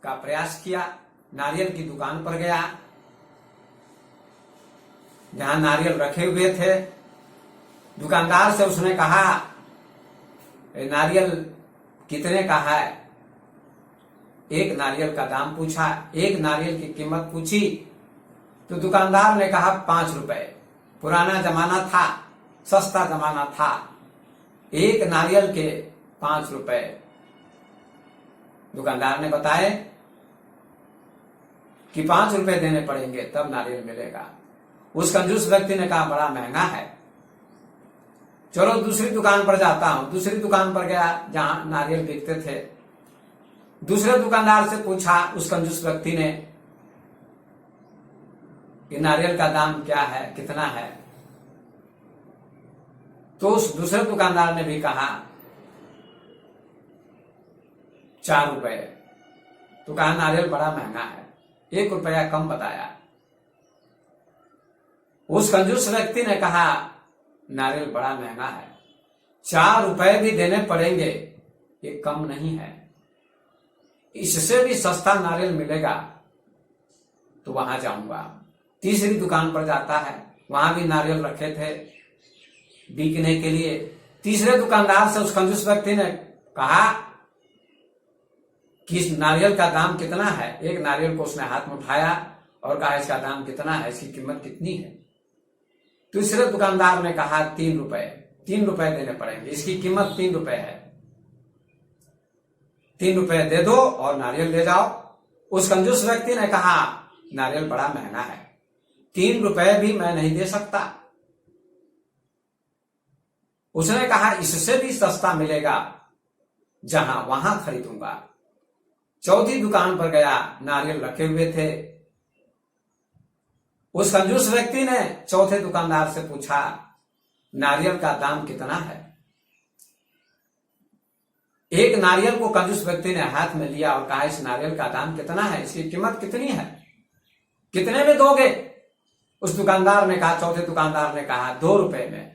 का प्रयास किया। नारियल की दुकान पर गया जहां नारियल रखे हुए थे। दुकानदार से उसने कहा, नारियल कितने का है? एक नारियल का दाम पूछा, एक नारियल की कीमत पूछी तो दुकानदार ने कहा 5 रुपए। पुराना जमाना था, सस्ता जमाना था, एक नारियल के 5 रुपए दुकानदार ने बताए कि 5 रुपए देने पड़ेंगे तब नारियल मिलेगा। उस कंजूस व्यक्ति ने कहा बड़ा महंगा है, चलो दूसरी दुकान पर जाता हूं। दूसरी दुकान पर गया जहां नारियल बिकते थे। दूसरे दुकानदार से पूछा उस कंजूस व्यक्ति ने कि नारियल का दाम क्या है, कितना है? तो उस दूसरे दुकानदार ने भी कहा 4 रुपए। तो कहा नारियल बड़ा महंगा है, 1 रुपया कम बताया। उस कंजूस व्यक्ति ने कहा नारियल बड़ा महंगा है, 4 रुपए भी देने पड़ेंगे, ये कम नहीं है, इससे भी सस्ता नारियल मिलेगा तो वहां जाऊंगा। तीसरी दुकान पर जाता है, वहां भी नारियल रखे थे बिकने के लिए। तीसरे दुकानदार से उस कंजूस व्यक्ति ने कहा कि इस नारियल का दाम कितना है? एक नारियल को उसने हाथ में उठाया और कहा इसका दाम कितना है, इसकी कीमत कितनी है? तीसरे दुकानदार ने कहा 3 रुपए। 3 रुपए देने पड़ेंगे, इसकी कीमत 3 रुपए है, 3 रुपए दे दो और नारियल ले जाओ। उस कंजूस व्यक्ति ने कहा नारियल बड़ा महंगा है, 3 रुपए भी मैं नहीं दे सकता। उसने कहा इससे भी सस्ता मिलेगा, जहां वहां खरीदूंगा। चौथी दुकान पर गया, नारियल रखे हुए थे। उस कंजूस व्यक्ति ने चौथे दुकानदार से पूछा नारियल का दाम कितना है? एक नारियल को कंजूस व्यक्ति ने हाथ में लिया और कहा इस नारियल का दाम कितना है, इसकी कीमत कितनी है, कितने में दोगे? उस दुकानदार ने कहा, चौथे दुकानदार ने कहा 2 रुपए में।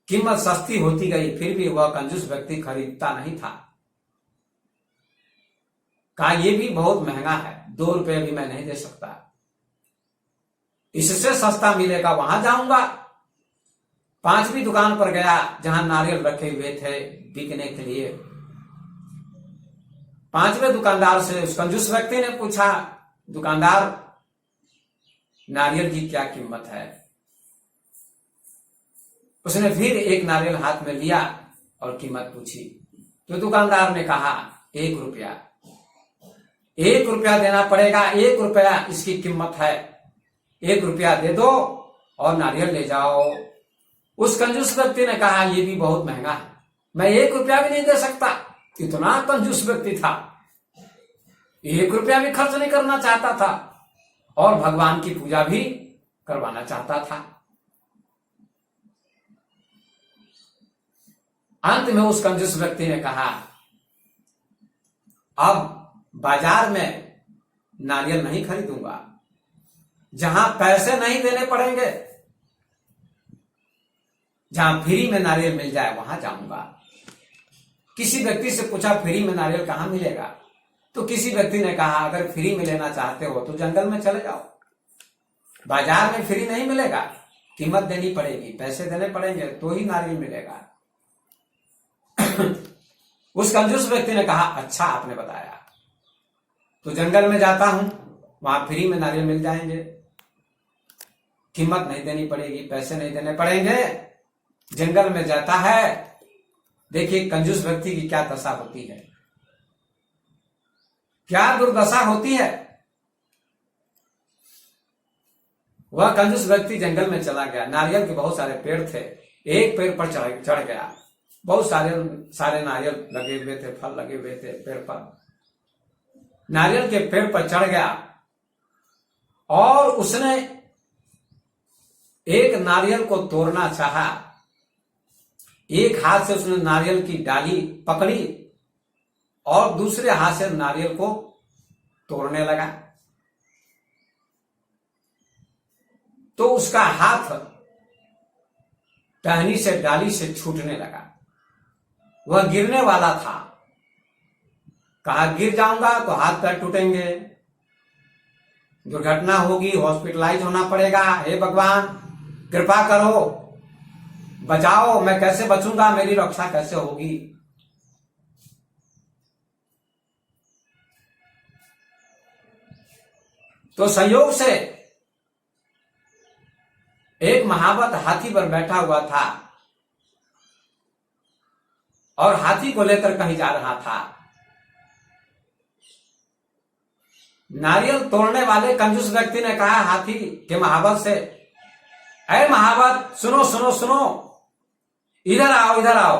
कीमत सस्ती होती गई, फिर भी वह कंजूस व्यक्ति खरीदता नहीं था। कहा यह भी बहुत महंगा है, 2 रुपए भी मैं नहीं दे सकता, इससे सस्ता मिलेगा वहां जाऊंगा। 5वीं दुकान पर गया जहां नारियल रखे हुए थे बिकने के लिए। 5वें दुकानदार से उस कंजूस व्यक्ति ने पूछा दुकानदार नारियल की क्या कीमत है? उसने फिर एक नारियल हाथ में लिया और कीमत पूछी तो दुकानदार ने कहा 1 रुपया। 1 रुपया देना पड़ेगा, 1 रुपया इसकी कीमत है, 1 रुपया दे दो और नारियल ले जाओ। उस कंजूस व्यक्ति ने कहा यह भी बहुत महंगा है, मैं 1 रुपया भी नहीं दे सकता। इतना कंजूस व्यक्ति था, 1 रुपया भी खर्च नहीं करना चाहता था और भगवान की पूजा भी करवाना चाहता था। अंत में उस कंजूस व्यक्ति ने कहा अब बाजार में नारियल नहीं खरीदूंगा, जहां पैसे नहीं देने पड़ेंगे, जहां फ्री में नारियल मिल जाए वहां जाऊंगा। किसी व्यक्ति से पूछा फ्री में नारियल कहां मिलेगा? तो किसी व्यक्ति ने कहा अगर फ्री में लेना चाहते हो तो जंगल में चले जाओ, बाजार में फ्री नहीं मिलेगा, कीमत देनी पड़ेगी, पैसे देने पड़ेंगे तो ही नारियल मिलेगा। उस कंजूस व्यक्ति ने कहा अच्छा आपने बताया, तो जंगल में जाता हूं, वहां फ्री में नारियल मिल जाएंगे, कीमत नहीं देनी पड़ेगी, पैसे नहीं देने पड़ेंगे। जंगल में जाता है, देखिए कंजूस व्यक्ति की क्या दशा होती है, क्या दुर्दशा होती है। वह कंजूस व्यक्ति जंगल में चला गया, नारियल के बहुत सारे पेड़ थे, एक पेड़ पर चढ़ गया, बहुत सारे नारियल लगे हुए थे, फल लगे हुए थे पेड़ पर। नारियल के पेड़ पर चढ़ गया और उसने एक नारियल को तोड़ना चाहा। एक हाथ से उसने नारियल की डाली पकड़ी और दूसरे हाथ से नारियल को तोड़ने लगा, तो उसका हाथ टहनी से डाली से छूटने लगा, वह गिरने वाला था। कहा गिर जाऊंगा तो हाथ पैर टूटेंगे, दुर्घटना होगी, हॉस्पिटलाइज होना पड़ेगा, हे भगवान कृपा करो, बचाओ, मैं कैसे बचूंगा, मेरी रक्षा कैसे होगी। तो संयोग से एक महावत हाथी पर बैठा हुआ था और हाथी को लेकर कहीं जा रहा था। नारियल तोड़ने वाले कंजूस व्यक्ति ने कहा हाथी के महावत से, अरे महावत सुनो सुनो सुनो, इधर आओ इधर आओ,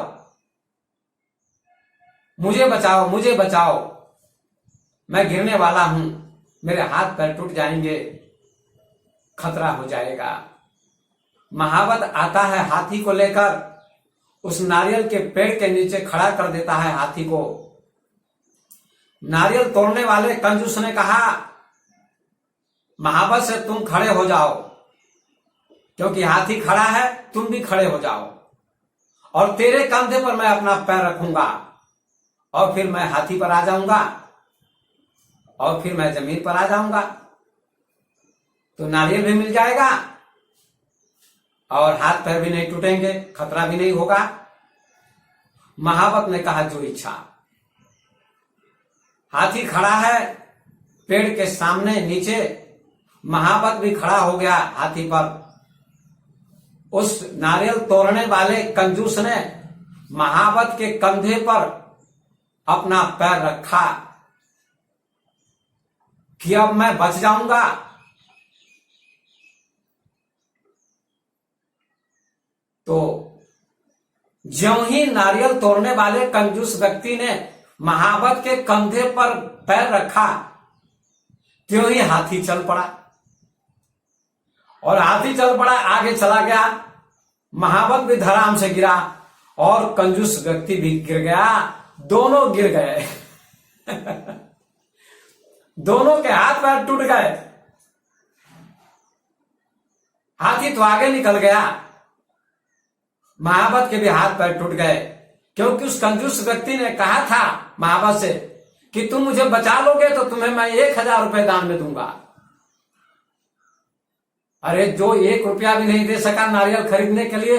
मुझे बचाओ मुझे बचाओ, मैं गिरने वाला हूं, मेरे हाथ पैर टूट जाएंगे, खतरा हो जाएगा। महावत आता है हाथी को लेकर, उस नारियल के पेड़ के नीचे खड़ा कर देता है हाथी को। नारियल तोड़ने वाले कंजूस ने कहा महावत से तुम खड़े हो जाओ, क्योंकि हाथी खड़ा है, तुम भी खड़े हो जाओ और तेरे कंधे पर मैं अपना पैर रखूंगा और फिर मैं हाथी पर आ जाऊंगा और फिर मैं जमीन पर आ जाऊंगा, तो नारियल भी मिल जाएगा और हाथ पैर भी नहीं टूटेंगे, खतरा भी नहीं होगा। महावत ने कहा जो इच्छा। हाथी खड़ा है पेड़ के सामने नीचे, महावत भी खड़ा हो गया हाथी पर। उस नारियल तोड़ने वाले कंजूस ने महावत के कंधे पर अपना पैर रखा कि अब मैं बच जाऊंगा। तो ज्यों ही नारियल तोड़ने वाले कंजूस व्यक्ति ने महावत के कंधे पर पैर रखा, त्यों ही हाथी चल पड़ा और हाथी चल पड़ा, आगे चला गया। महावत भी धड़ाम से गिरा और कंजूस व्यक्ति भी गिर गया, दोनों गिर गए। दोनों के हाथ पैर टूट गए। हाथी तो आगे निकल गया, महावत के भी हाथ पैर टूट गए, क्योंकि उस कंजूस व्यक्ति ने कहा था महावत से कि तुम मुझे बचा लोगे तो तुम्हें मैं 1000 रुपए दान में दूंगा। अरे जो 1 रुपया भी नहीं दे सका नारियल खरीदने के लिए,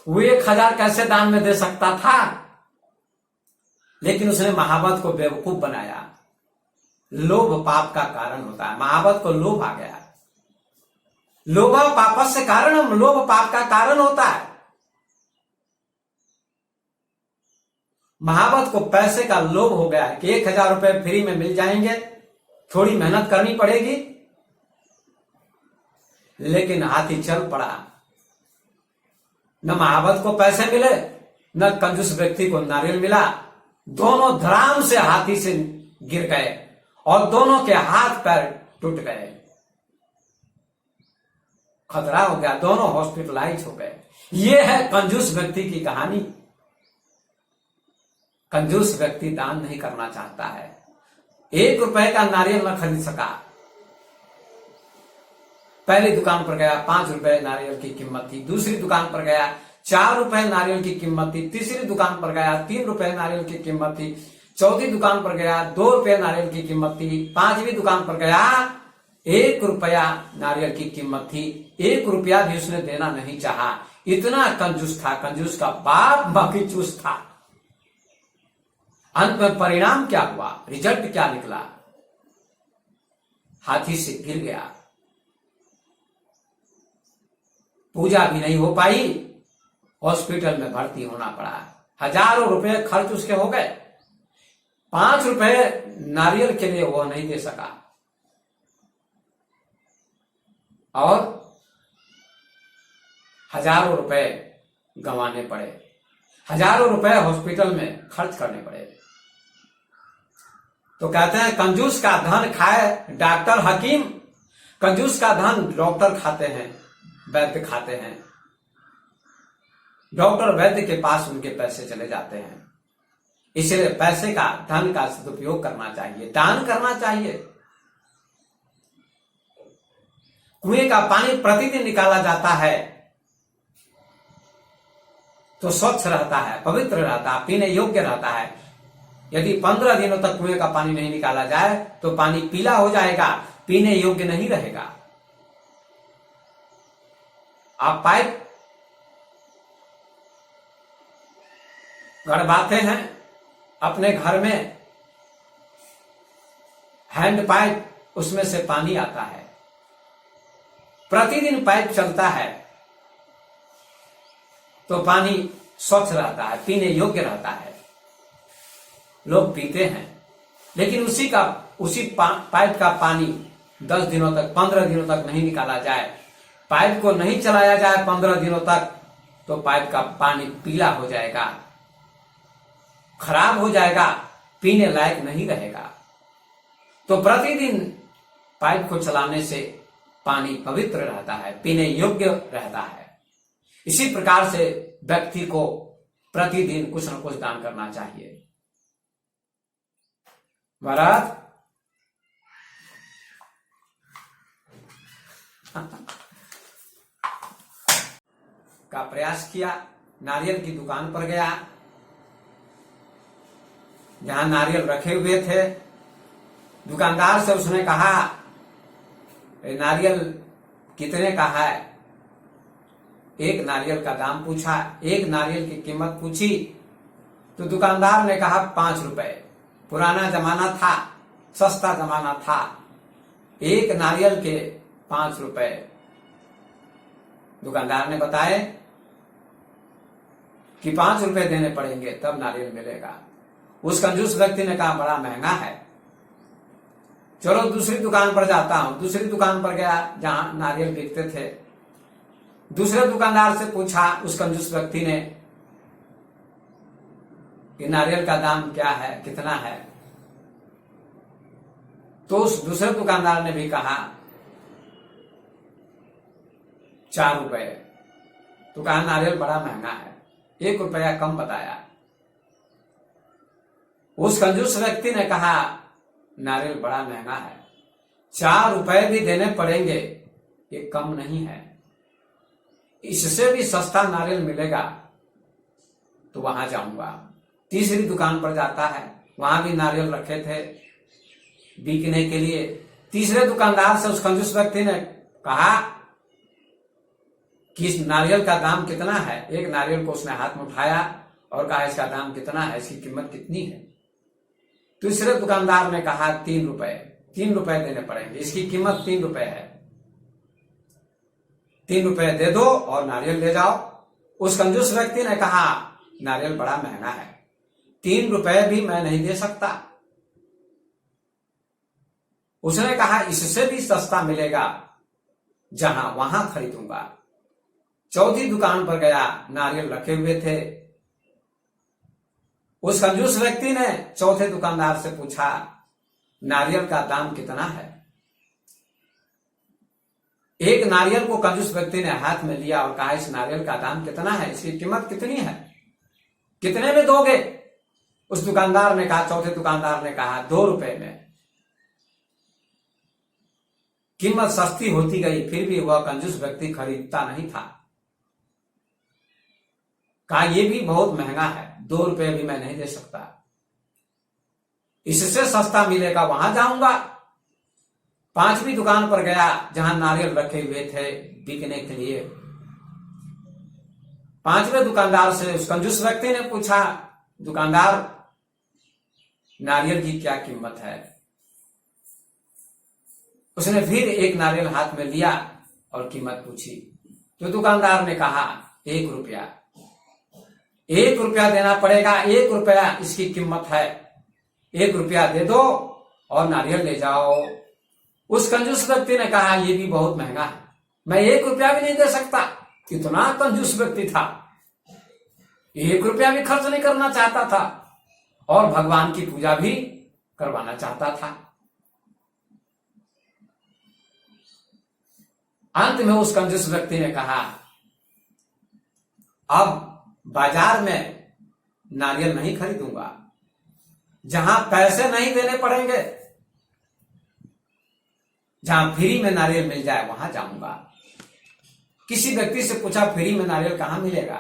वो 1000 कैसे दान में दे सकता था। लेकिन उसने महावत को बेवकूफ बनाया। लोभ पाप का कारण होता है। महावत को लोभ आ गया। लोभ पापस्य कारणम, लोभ पाप का कारण होता है। महावत को पैसे का लोभ हो गया है कि 1000 रुपए फ्री में मिल जाएंगे, थोड़ी मेहनत करनी पड़ेगी। लेकिन हाथी चल पड़ा, न महावत को पैसे मिले न कंजूस व्यक्ति को नारियल मिला। दोनों धड़ाम से हाथी से गिर गए और दोनों के हाथ पैर टूट गए, खतरा हो गया, दोनों हॉस्पिटलाइज हो गए। यह है कंजूस व्यक्ति की कहानी। कंजूस व्यक्ति दान नहीं करना चाहता है। 1 रुपए का नारियल न खरीद सका। पहली दुकान पर गया, 5 रुपए नारियल की कीमत थी। दूसरी दुकान पर गया, 4 रुपए नारियल की कीमत थी। तीसरी दुकान पर गया, 3 रुपए नारियल की कीमत थी। चौथी दुकान पर गया, 2 रुपए नारियल की कीमत थी। 5वीं दुकान पर गया, 1 रुपया नारियल की कीमत थी। 1 रुपया भी उसने देना नहीं चाहा। इतना कंजूस था, कंजूस का बाप बाकी चूस था। अंत में परिणाम क्या हुआ, रिजल्ट क्या निकला? हाथी से गिर गया, पूजा भी नहीं हो पाई, हॉस्पिटल में भर्ती होना पड़ा। हजारों रुपए खर्च उसके हो गए। 5 रुपए नारियल के लिए वो नहीं दे सका और हजारों रुपए गंवाने पड़े। हजारों रुपए हॉस्पिटल में खर्च करने पड़े। तो कहते हैं कंजूस का धन खाए डॉक्टर हकीम, कंजूस का धन डॉक्टर खाते हैं, वैद्य खाते हैं। डॉक्टर वैद्य के पास उनके पैसे चले जाते हैं। इसलिए पैसे का, धन का सदुपयोग करना चाहिए, दान करना चाहिए। कुएं का पानी प्रतिदिन निकाला जाता है तो स्वच्छ रहता है, पवित्र रहता है, पीने योग्य रहता है। यदि 15 दिनों तक कुएं का पानी नहीं निकाला जाए तो पानी पीला हो जाएगा, पीने योग्य नहीं रहेगा। आप पाइप गड़वाते हैं अपने घर में, हैंड पाइप, उसमें से पानी आता है, प्रतिदिन पाइप चलता है तो पानी स्वच्छ रहता है, पीने योग्य रहता है, लोग पीते हैं। लेकिन उसी पाइप का पानी 10 दिनों तक, 15 दिनों तक नहीं निकाला जाए, पाइप को नहीं चलाया जाए 15 दिनों तक, तो पाइप का पानी पीला हो जाएगा, खराब हो जाएगा, पीने लायक नहीं रहेगा। तो प्रतिदिन पाइप को चलाने से पानी पवित्र रहता है, पीने योग्य रहता है। इसी प्रकार से व्यक्ति को प्रतिदिन कुछ न कुछ दान करना चाहिए। महाराज का प्रयास किया, नारियल की दुकान पर गया, जहां नारियल रखे हुए थे। दुकानदार से उसने कहा, नारियल कितने का है? एक नारियल का दाम पूछा, एक नारियल की कीमत पूछी तो दुकानदार ने कहा 5 रुपए। पुराना जमाना था, सस्ता जमाना था, एक नारियल के 5 रुपए दुकानदार ने बताए कि 5 रुपए देने पड़ेंगे तब नारियल मिलेगा। उस कंजूस व्यक्ति ने कहा बड़ा महंगा है, चलो दूसरी दुकान पर जाता हूं। दूसरी दुकान पर गया जहां नारियल बिकते थे। दूसरे दुकानदार से पूछा उस कंजूस व्यक्ति ने कि नारियल का दाम क्या है, कितना है? तो उस दूसरे दुकानदार ने भी कहा 4 रुपए। तो कहा नारियल बड़ा महंगा है, 1 रुपया कम बताया। उस कंजूस व्यक्ति ने कहा नारियल बड़ा महंगा है, 4 रुपए भी देने पड़ेंगे, ये कम नहीं है, इससे भी सस्ता नारियल मिलेगा तो वहां जाऊंगा। तीसरी दुकान पर जाता है, वहां भी नारियल रखे थे बिकने के लिए। तीसरे दुकानदार से उस कंजूस व्यक्ति ने कहा कि इस नारियल का दाम कितना है। एक नारियल को उसने हाथ में उठाया और कहा इसका दाम कितना है, इसकी कीमत कितनी है? तीसरे दुकानदार ने कहा 3 रुपए। 3 रुपए देने पड़ेंगे, इसकी कीमत 3 रुपए है, 3 रुपए दे दो और नारियल ले जाओ। उस कंजूस व्यक्ति ने कहा नारियल बड़ा महंगा है, 3 रुपए भी मैं नहीं दे सकता। उसने कहा इससे भी सस्ता मिलेगा, जहां वहां खरीदूंगा। चौथी दुकान पर गया, नारियल रखे हुए थे। उस कंजूस व्यक्ति ने चौथे दुकानदार से पूछा नारियल का दाम कितना है? एक नारियल को कंजूस व्यक्ति ने हाथ में लिया और कहा इस नारियल का दाम कितना है, इसकी कीमत कितनी है, कितने में दोगे? उस दुकानदार ने कहा, चौथे दुकानदार ने कहा 2 रुपए में। कीमत सस्ती होती गई, फिर भी वह कंजूस व्यक्ति खरीदता नहीं था। कहा यह भी बहुत महंगा है, 2 रुपए भी मैं नहीं दे सकता, इससे सस्ता मिलेगा वहां जाऊंगा। 5वीं दुकान पर गया जहां नारियल रखे हुए थे बिकने के लिए। 5वें दुकानदार से उस कंजूस व्यक्ति ने पूछा दुकानदार नारियल की क्या कीमत है? उसने फिर एक नारियल हाथ में लिया और कीमत पूछी तो दुकानदार ने कहा 1 रुपया। 1 रुपया देना पड़ेगा, 1 रुपया इसकी कीमत है, 1 रुपया दे दो और नारियल ले जाओ। उस कंजूस व्यक्ति ने कहा यह भी बहुत महंगा है, मैं 1 रुपया भी नहीं दे सकता। कितना कंजूस व्यक्ति था, 1 रुपया भी खर्च नहीं करना चाहता था और भगवान की पूजा भी करवाना चाहता था। अंत में उस कंजूस व्यक्ति ने कहा अब बाजार में नारियल नहीं खरीदूंगा, जहां पैसे नहीं देने पड़ेंगे, जहां फ्री में नारियल मिल जाए वहां जाऊंगा। किसी व्यक्ति से पूछा फ्री में नारियल कहां मिलेगा?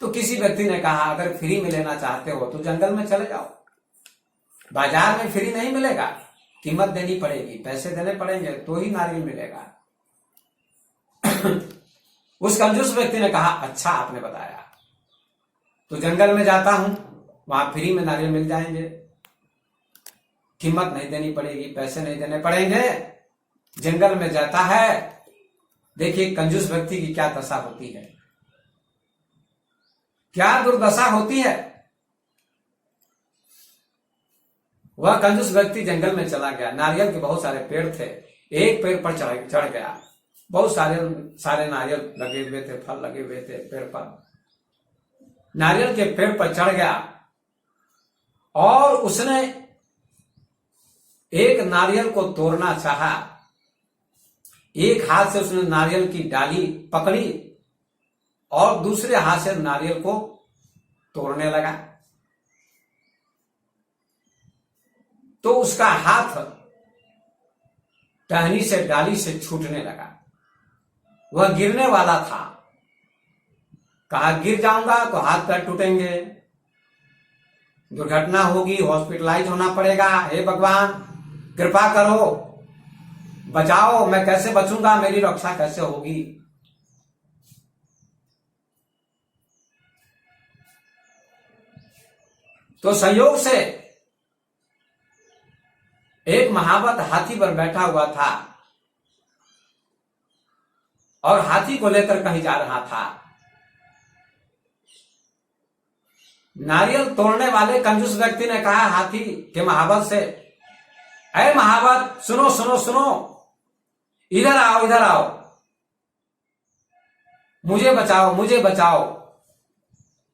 तो किसी व्यक्ति ने कहा अगर फ्री में लेना चाहते हो तो जंगल में चले जाओ, बाजार में फ्री नहीं मिलेगा, कीमत देनी पड़ेगी, पैसे देने पड़ेंगे तो ही नारियल मिलेगा। उस कंजूस व्यक्ति ने कहा, अच्छा आपने बताया, तो जंगल में जाता हूं, वहां फ्री में नारियल मिल जाएंगे, कीमत नहीं देनी पड़ेगी, पैसे नहीं देने पड़ेंगे। जंगल में जाता है, देखिए कंजूस व्यक्ति की क्या दशा होती है, क्या दुर्दशा होती है। वह कंजूस व्यक्ति जंगल में चला गया, नारियल के बहुत सारे पेड़ थे, एक पेड़ पर चढ़ गया, बहुत सारे नारियल लगे हुए थे, फल लगे हुए थे पेड़ पर। नारियल के पेड़ पर चढ़ गया और उसने एक नारियल को तोड़ना चाहा। एक हाथ से उसने नारियल की डाली पकड़ी और दूसरे हाथ से नारियल को तोड़ने लगा, तो उसका हाथ टहनी से डाली से छूटने लगा, वह गिरने वाला था। कहा गिर जाऊंगा तो हाथ पैर टूटेंगे, दुर्घटना होगी, हॉस्पिटलाइज होना पड़ेगा, हे भगवान कृपा करो, बचाओ, मैं कैसे बचूंगा, मेरी रक्षा कैसे होगी। तो संयोग से एक महावत हाथी पर बैठा हुआ था और हाथी को लेकर कहीं जा रहा था। नारियल तोड़ने वाले कंजूस व्यक्ति ने कहा हाथी के महावत से, अरे महावत सुनो सुनो सुनो, इधर आओ इधर आओ, मुझे बचाओ मुझे बचाओ,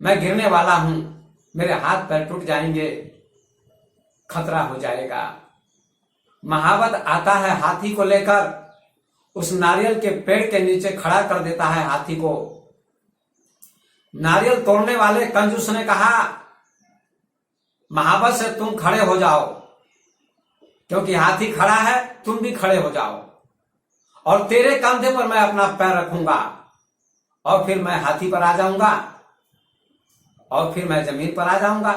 मैं गिरने वाला हूं, मेरे हाथ पैर टूट जाएंगे, खतरा हो जाएगा। महावत आता है हाथी को लेकर, उस नारियल के पेड़ के नीचे खड़ा कर देता है हाथी को। नारियल तोड़ने वाले कंजूस ने कहा महावत से तुम खड़े हो जाओ, क्योंकि हाथी खड़ा है, तुम भी खड़े हो जाओ और तेरे कंधे पर मैं अपना पैर रखूंगा और फिर मैं हाथी पर आ जाऊंगा और फिर मैं जमीन पर आ जाऊंगा,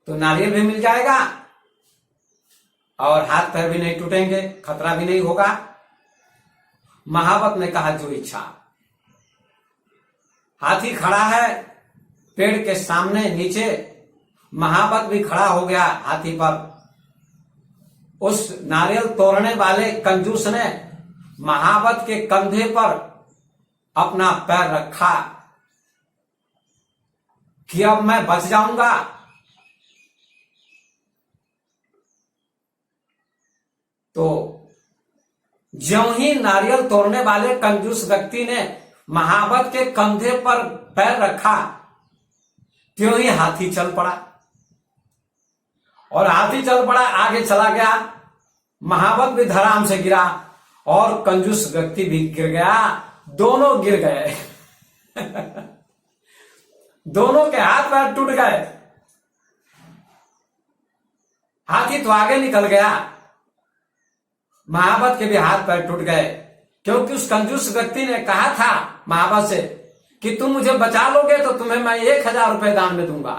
तो नारियल भी मिल जाएगा और हाथ पैर भी नहीं टूटेंगे, खतरा भी नहीं होगा। महावत ने कहा जो इच्छा। हाथी खड़ा है पेड़ के सामने नीचे, महावत भी खड़ा हो गया हाथी पर। उस नारियल तोड़ने वाले कंजूस ने महावत के कंधे पर अपना पैर रखा कि अब मैं बच जाऊंगा। तो ज्यों ही नारियल तोड़ने वाले कंजूस व्यक्ति ने महावत के कंधे पर पैर रखा, त्यों ही हाथी चल पड़ा और हाथी चल पड़ा, आगे चला गया। महावत भी धड़ाम से गिरा और कंजूस व्यक्ति भी गिर गया, दोनों गिर गए। दोनों के हाथ पैर टूट गए। हाथी तो आगे निकल गया, महावत के भी हाथ पैर टूट गए, क्योंकि उस कंजूस व्यक्ति ने कहा था महावत से कि तुम मुझे बचा लोगे तो तुम्हें मैं 1000 रुपए दान में दूंगा।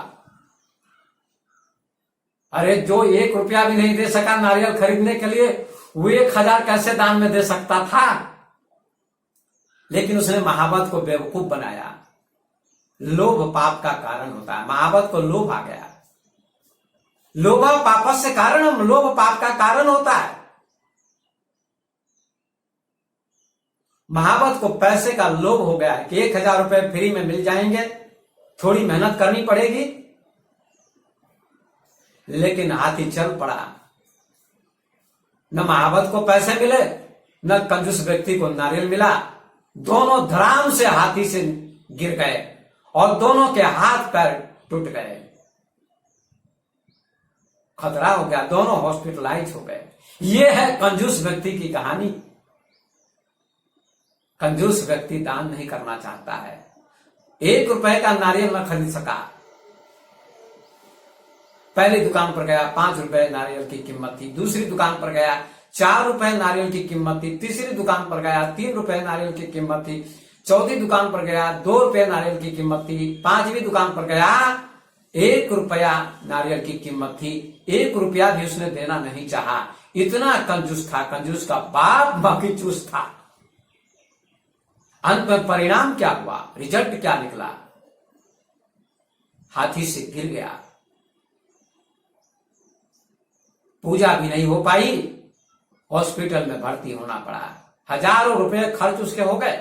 अरे जो 1 रुपया भी नहीं दे सका नारियल खरीदने के लिए, वो 1000 कैसे दान में दे सकता था। लेकिन उसने महावत को बेवकूफ बनाया। लोभ पाप का कारण होता है। महावत को लोभ आ गया। लोभ पापस्य कारणम, लोभ पाप का कारण होता है। महावत को पैसे का लोभ हो गया है कि 1000 रुपए फ्री में मिल जाएंगे, थोड़ी मेहनत करनी पड़ेगी। लेकिन हाथी चल पड़ा, न महावत को पैसे मिले न कंजूस व्यक्ति को नारियल मिला। दोनों धड़ाम से हाथी से गिर गए और दोनों के हाथ पैर टूट गए, खतरा हो गया, दोनों हॉस्पिटलाइज हो गए। यह है कंजूस व्यक्ति की कहानी। कंजूस व्यक्ति दान नहीं करना चाहता है। 1 रुपए का नारियल न खरीद सका। पहली दुकान पर गया, 5 रुपए नारियल की कीमत थी। दूसरी दुकान पर गया, 4 रुपए नारियल की कीमत थी। तीसरी दुकान पर गया, 3 रुपए नारियल की कीमत थी। चौथी दुकान पर गया, 2 रुपए नारियल की कीमत थी। 5वीं दुकान पर गया 1 रुपया नारियल की कीमत थी, 1 रुपया भी उसने देना नहीं चाहा। इतना कंजूस था, कंजूस का बाप बाकी चूस था। अंत में परिणाम क्या हुआ, रिजल्ट क्या निकला? हाथी से गिर गया, पूजा भी नहीं हो पाई, हॉस्पिटल में भर्ती होना पड़ा। हजारों रुपए खर्च उसके हो गए,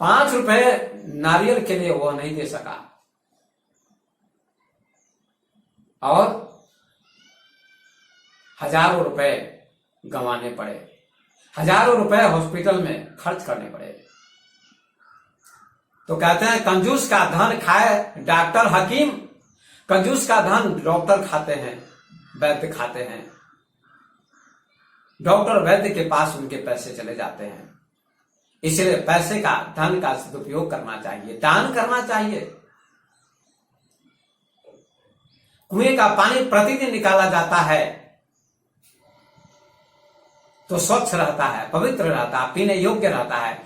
5 रुपए नारियल के लिए वो नहीं दे सका और हजारों रुपए गंवाने पड़े, हजारों रुपए हॉस्पिटल में खर्च करने पड़े। तो कहते हैं कंजूस का धन खाए डॉक्टर हकीम, कंजूस का धन डॉक्टर खाते हैं, वैद्य खाते हैं। डॉक्टर वैद्य के पास उनके पैसे चले जाते हैं। इसलिए पैसे का, धन का सदुपयोग करना चाहिए, दान करना चाहिए। कुएं का पानी प्रतिदिन निकाला जाता है तो स्वच्छ रहता है, पवित्र रहता है, पीने योग्य रहता है।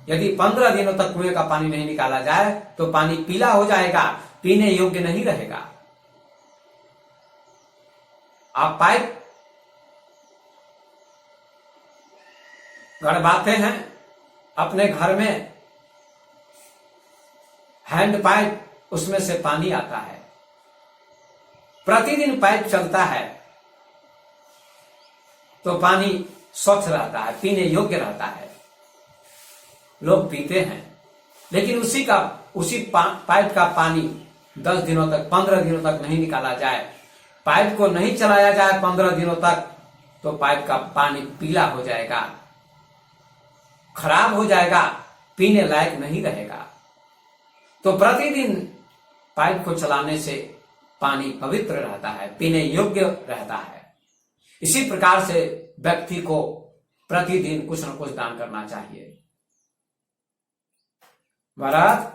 यदि 15 दिनों तक कुएं का पानी नहीं निकाला जाए तो पानी पीला हो जाएगा, पीने योग्य नहीं रहेगा। आप पाइप गड़वाते हैं अपने घर में, हैंड पाइप, उसमें से पानी आता है, प्रतिदिन पाइप चलता है तो पानी स्वच्छ रहता है, पीने योग्य रहता है, लोग पीते हैं। लेकिन उसी पाइप का पानी 10 दिनों तक, 15 दिनों तक नहीं निकाला जाए, पाइप को नहीं चलाया जाए 15 दिनों तक, तो पाइप का पानी पीला हो जाएगा, खराब हो जाएगा, पीने लायक नहीं रहेगा। तो प्रतिदिन पाइप को चलाने से पानी पवित्र रहता है, पीने योग्य रहता है। इसी प्रकार से व्यक्ति को प्रतिदिन कुछ न कुछ दान करना चाहिए। महाराज